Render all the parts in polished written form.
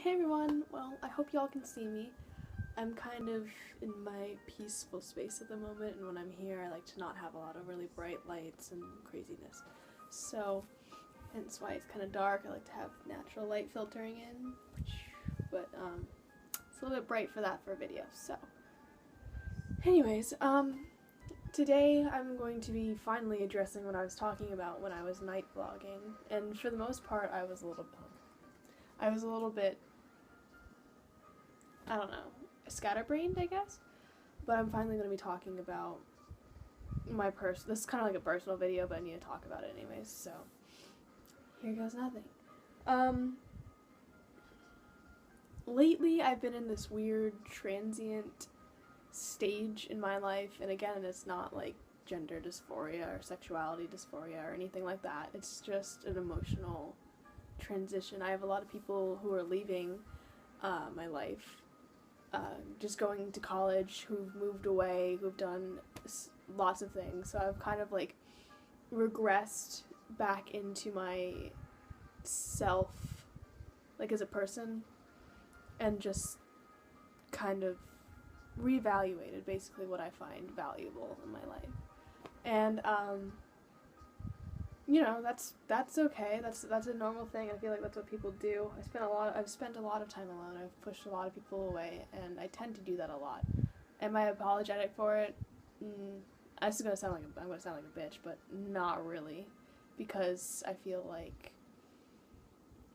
Hey everyone, well, I hope y'all can see me. I'm kind of in my peaceful space at the moment, and when I'm here I like to not have a lot of really bright lights and craziness. So, hence why it's kind of dark. I like to have natural light filtering in, but it's a little bit bright for that for a video. So, anyways, today I'm going to be finally addressing what I was talking about when I was night vlogging, and for the most part I was a little bit, I don't know, scatterbrained, I guess, but I'm finally going to be talking about my this is kind of like a personal video, but I need to talk about it anyways, so here goes nothing. Lately I've been in this weird transient stage in my life, and again, it's not like gender dysphoria or sexuality dysphoria or anything like that. It's just an emotional transition. I have a lot of people who are leaving my life, just going to college, who've moved away, who've done lots of things, so I've kind of like regressed back into my self, like as a person, and just kind of reevaluated basically what I find valuable in my life. And you know, that's okay. That's a normal thing. I feel like that's what people do. I've spent a lot of time alone. I've pushed a lot of people away, and I tend to do that a lot. Am I apologetic for it? I'm gonna sound like a bitch, but not really, because I feel like,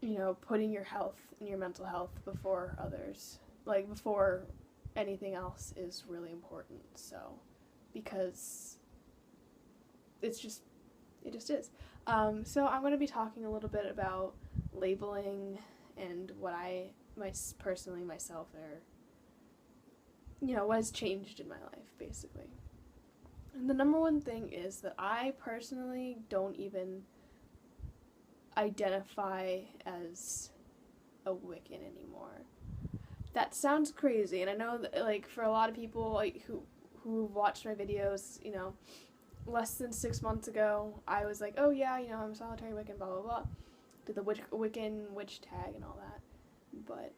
you know, putting your health and your mental health before others, like before anything else, is really important. So, because it just is. So I'm going to be talking a little bit about labeling and what personally myself are, you know, what has changed in my life, basically. And the number one thing is that I personally don't even identify as a Wiccan anymore. That sounds crazy, and I know that, like, for a lot of people, like, who watched my videos, you know, less than 6 months ago, I was like, oh yeah, you know, I'm a solitary Wiccan, blah blah blah, did the Wiccan witch tag and all that, but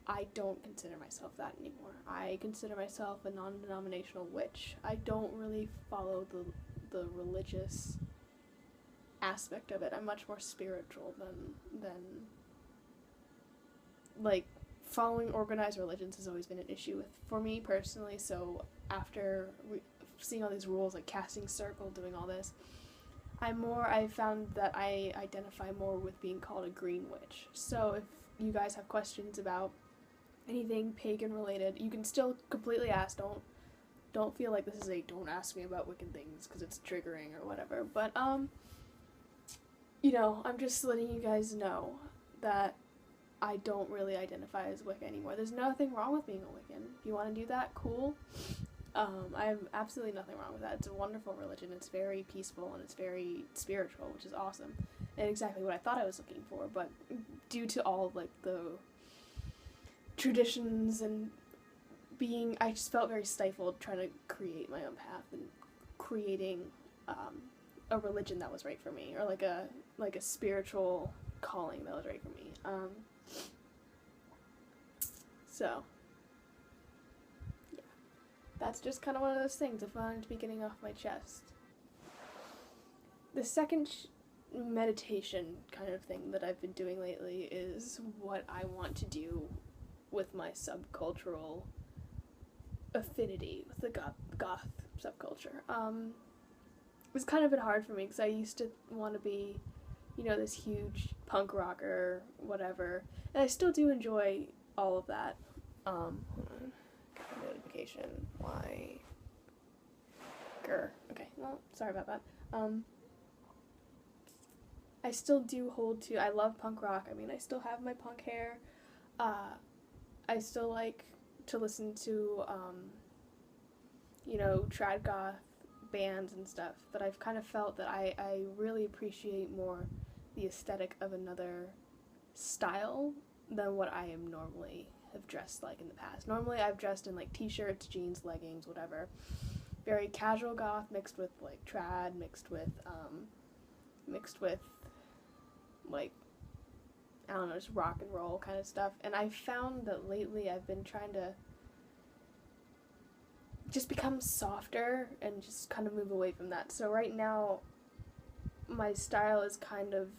I don't consider myself that anymore. I consider myself a non-denominational witch. I don't really follow the religious aspect of it. I'm much more spiritual than like, following organized religions has always been an issue for me personally. So after seeing all these rules, like casting circle, doing all this, I found that I identify more with being called a green witch. So if you guys have questions about anything pagan related, you can still completely ask. Don't feel like this is a don't ask me about Wiccan things because it's triggering or whatever. But you know, I'm just letting you guys know that I don't really identify as Wicca anymore. There's nothing wrong with being a Wiccan. If you want to do that, cool. I have absolutely nothing wrong with that. It's a wonderful religion. It's very peaceful and it's very spiritual, which is awesome, and exactly what I thought I was looking for. But due to all of, like, the traditions and I just felt very stifled trying to create my own path and creating a religion that was right for me, or like a spiritual calling that was right for me. So yeah, that's just kind of one of those things I wanted to be getting off my chest. The second meditation kind of thing that I've been doing lately is what I want to do with my subcultural affinity with the goth subculture. It's kind of been hard for me because I used to want to be, you know, this huge punk rocker, whatever, and I still do enjoy all of that. Hold on. Got a notification. Why? Grr. Okay, well, sorry about that. I still do hold to, I love punk rock. I mean, I still have my punk hair. I still like to listen to, you know, trad goth bands and stuff, but I've kind of felt that I really appreciate more the aesthetic of another style than what I am normally have dressed like in the past. Normally I've dressed in like t-shirts, jeans, leggings, whatever. Very casual goth mixed with like trad, mixed with like, I I don't know, just rock and roll kind of stuff. And I found that lately I've been trying to just become softer and just kind of move away from that. So right now, my style is kind of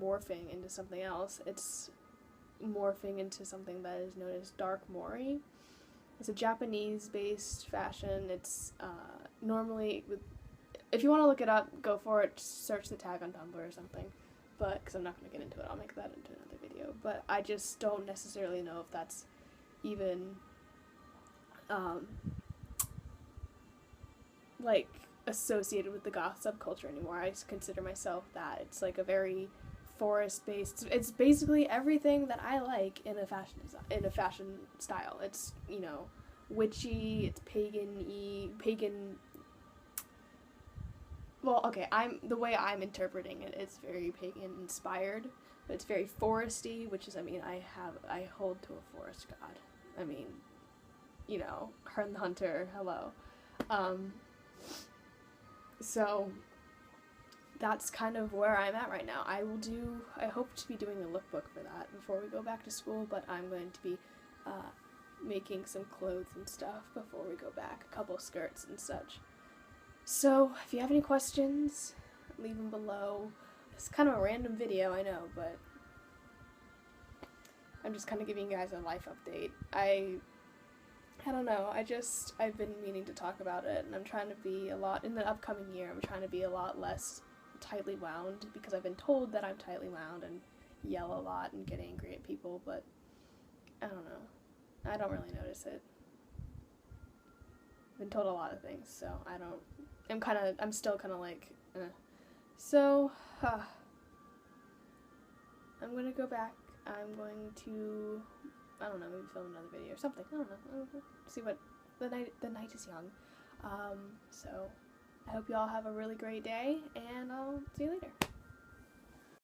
morphing into something else. It's morphing into something that is known as dark mori. It's a Japanese-based fashion. It's normally, if you want to look it up, go for it. Just search the tag on Tumblr or something. But, because I'm not going to get into it, I'll make that into another video. But I just don't necessarily know if that's even, like, associated with the goth subculture anymore. I consider myself that. It's like a very forest-based, it's basically everything that I like in a fashion style. It's, you know, witchy, it's pagan, well, okay, the way I'm interpreting it, it's very pagan inspired, but it's very foresty, which is, I mean, I hold to a forest god. I mean, you know, Hern the Hunter, hello. So that's kind of where I'm at right now. I hope to be doing a lookbook for that before we go back to school, but I'm going to be making some clothes and stuff before we go back, a couple skirts and such. So if you have any questions, leave them below. It's kind of a random video, I know, but I'm just kind of giving you guys a life update. I don't know, I've been meaning to talk about it, and I'm trying to be in the upcoming year, I'm trying to be a lot less tightly wound, because I've been told that I'm tightly wound and yell a lot and get angry at people, but I don't know. I don't really notice it. I've been told a lot of things, so I'm still kind of like, So, I'm going to go back. I'm going to, I don't know, maybe film another video or something. I don't know. See what, the night is young. So, I hope you all have a really great day, and I'll see you later.